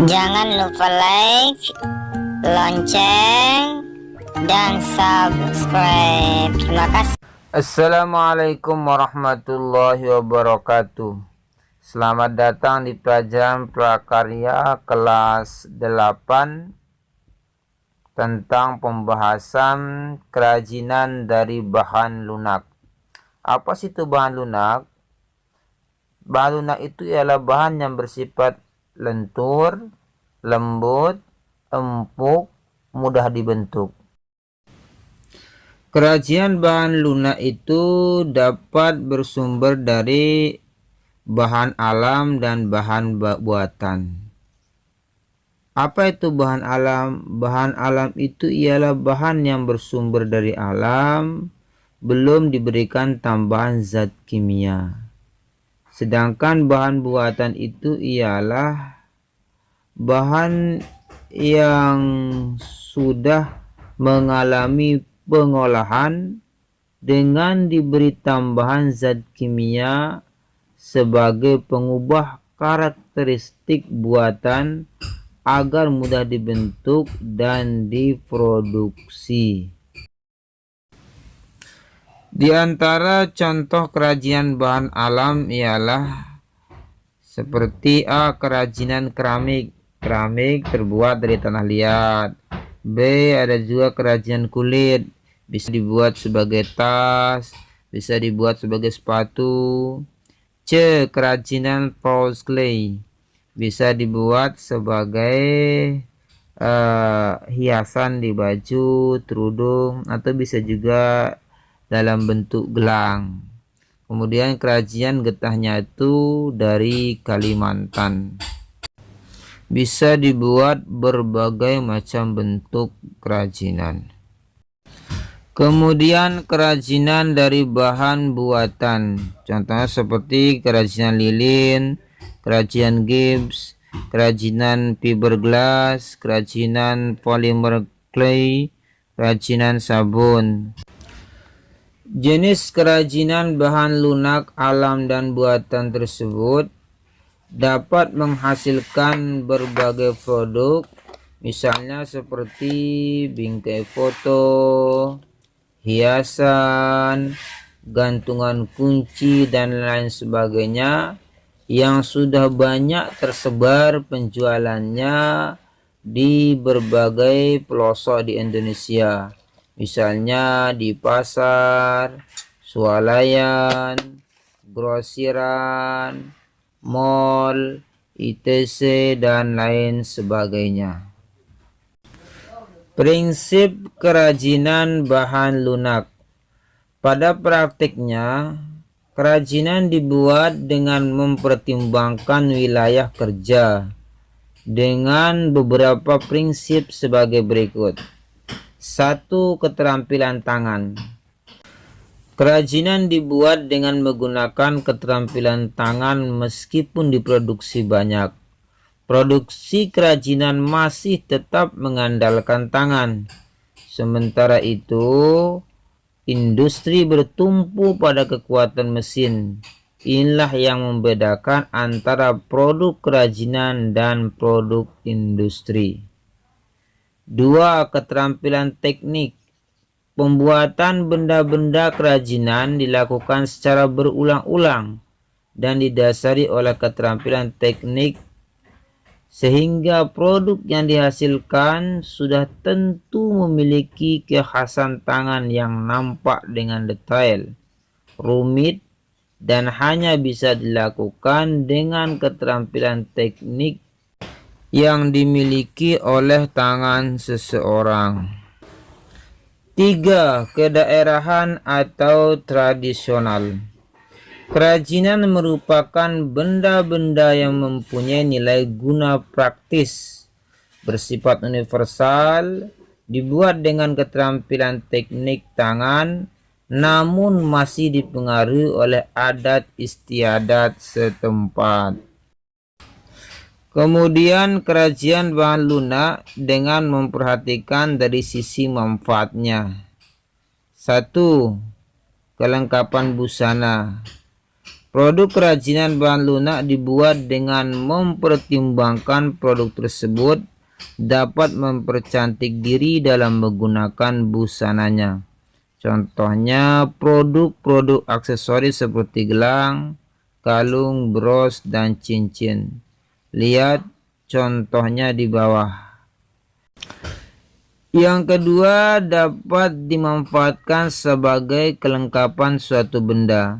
Jangan lupa like, lonceng, dan subscribe. Terima kasih. Assalamualaikum warahmatullahi wabarakatuh. Selamat datang di pelajaran prakarya kelas 8 tentang pembahasan kerajinan dari bahan lunak. Apa sih itu bahan lunak? Bahan lunak itu ialah bahan yang bersifat lentur, lembut, empuk, mudah dibentuk. Kerajinan bahan lunak itu dapat bersumber dari bahan alam dan bahan buatan. Apa itu bahan alam? Bahan alam itu ialah bahan yang bersumber dari alam, belum diberikan tambahan zat kimia. Sedangkan bahan buatan itu ialah bahan yang sudah mengalami pengolahan dengan diberi tambahan zat kimia sebagai pengubah karakteristik buatan agar mudah dibentuk dan diproduksi. Di antara contoh kerajinan bahan alam ialah seperti A. Kerajinan keramik. Keramik terbuat dari tanah liat. B. Ada juga kerajinan kulit. Bisa dibuat sebagai tas, bisa dibuat sebagai sepatu. C. Kerajinan false clay. Bisa dibuat sebagai hiasan di baju, kerudung, atau bisa juga dalam bentuk gelang. Kemudian kerajinan getahnya itu dari Kalimantan. Bisa dibuat berbagai macam bentuk kerajinan. Kemudian kerajinan dari bahan buatan. Contohnya seperti kerajinan lilin, kerajinan gips, kerajinan fiberglass, kerajinan polymer clay, kerajinan sabun. Jenis kerajinan bahan lunak alam dan buatan tersebut dapat menghasilkan berbagai produk, misalnya seperti bingkai foto, hiasan, gantungan kunci, dan lain sebagainya yang sudah banyak tersebar penjualannya di berbagai pelosok di Indonesia. Misalnya di pasar, swalayan, grosiran, mall, etc. dan lain sebagainya. Prinsip kerajinan bahan lunak. Pada praktiknya, kerajinan dibuat dengan mempertimbangkan wilayah kerja dengan beberapa prinsip sebagai berikut. 1. Keterampilan tangan. Kerajinan dibuat dengan menggunakan keterampilan tangan meskipun diproduksi banyak. Produksi kerajinan masih tetap mengandalkan tangan. Sementara itu, industri bertumpu pada kekuatan mesin. Inilah yang membedakan antara produk kerajinan dan produk industri. 2. Keterampilan teknik. Pembuatan benda-benda kerajinan dilakukan secara berulang-ulang dan didasari oleh keterampilan teknik, sehingga produk yang dihasilkan sudah tentu memiliki kekhasan tangan yang nampak dengan detail, rumit, dan hanya bisa dilakukan dengan keterampilan teknik yang dimiliki oleh tangan seseorang. 3. Kedaerahan atau tradisional. Kerajinan merupakan benda-benda yang mempunyai nilai guna praktis, bersifat universal, dibuat dengan keterampilan teknik tangan, namun masih dipengaruhi oleh adat istiadat setempat. Kemudian kerajinan bahan lunak dengan memperhatikan dari sisi manfaatnya. 1. Kelengkapan busana. Produk kerajinan bahan lunak dibuat dengan mempertimbangkan produk tersebut dapat mempercantik diri dalam menggunakan busananya. Contohnya produk-produk aksesoris seperti gelang, kalung, bros, dan cincin. Lihat contohnya di bawah. Yang kedua, dapat dimanfaatkan sebagai kelengkapan suatu benda.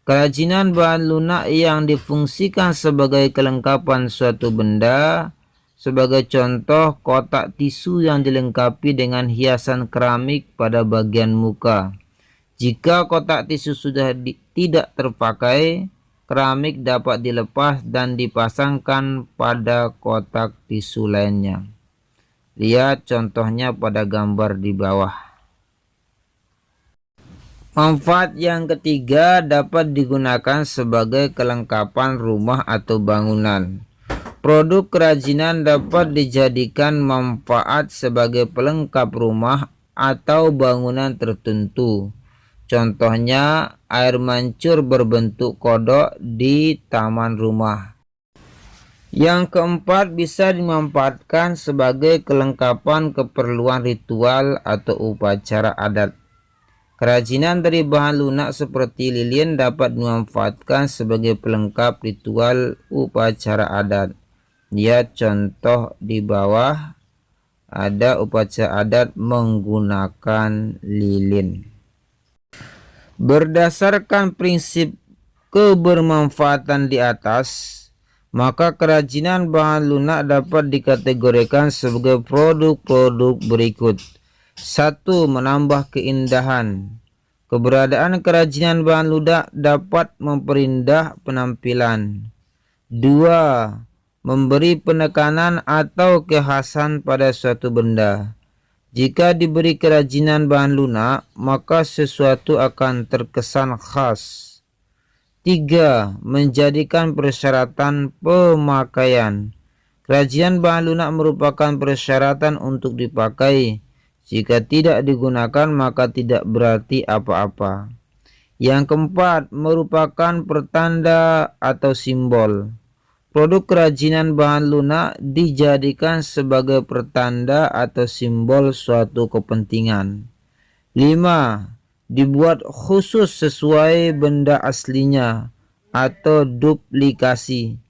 Kerajinan bahan lunak yang difungsikan sebagai kelengkapan suatu benda, sebagai contoh kotak tisu yang dilengkapi dengan hiasan keramik pada bagian muka. Jika kotak tisu sudah tidak terpakai, keramik dapat dilepas dan dipasangkan pada kotak tisu lainnya. Lihat contohnya pada gambar di bawah. Manfaat yang ketiga, dapat digunakan sebagai kelengkapan rumah atau bangunan. Produk kerajinan dapat dijadikan manfaat sebagai pelengkap rumah atau bangunan tertentu. Contohnya air mancur berbentuk kodok di taman rumah. Yang keempat, bisa dimanfaatkan sebagai kelengkapan keperluan ritual atau upacara adat. Kerajinan dari bahan lunak seperti lilin dapat dimanfaatkan sebagai pelengkap ritual upacara adat. Lihat contoh di bawah, ada upacara adat menggunakan lilin. Berdasarkan prinsip kebermanfaatan di atas, maka kerajinan bahan lunak dapat dikategorikan sebagai produk-produk berikut. 1. Menambah keindahan. Keberadaan kerajinan bahan lunak dapat memperindah penampilan. 2. Memberi penekanan atau kekhasan pada suatu benda. Jika diberi kerajinan bahan lunak, maka sesuatu akan terkesan khas. 3. Menjadikan persyaratan pemakaian. Kerajinan bahan lunak merupakan persyaratan untuk dipakai. Jika tidak digunakan, maka tidak berarti apa-apa. Yang keempat, merupakan pertanda atau simbol. Produk kerajinan bahan lunak dijadikan sebagai pertanda atau simbol suatu kepentingan. 5. Dibuat khusus sesuai benda aslinya atau duplikasi.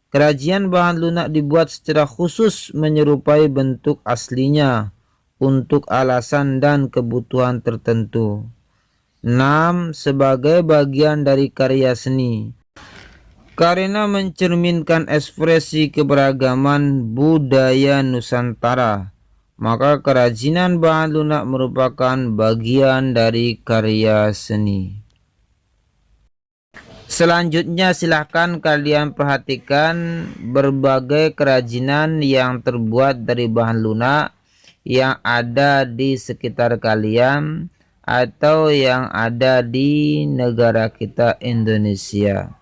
Kerajinan bahan lunak dibuat secara khusus menyerupai bentuk aslinya untuk alasan dan kebutuhan tertentu. 6. Sebagai bagian dari karya seni. Karena mencerminkan ekspresi keberagaman budaya Nusantara, maka kerajinan bahan lunak merupakan bagian dari karya seni. Selanjutnya silahkan kalian perhatikan berbagai kerajinan yang terbuat dari bahan lunak yang ada di sekitar kalian atau yang ada di negara kita Indonesia.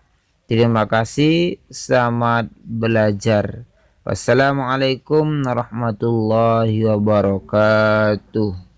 Terima kasih, selamat belajar. Wassalamualaikum warahmatullahi wabarakatuh.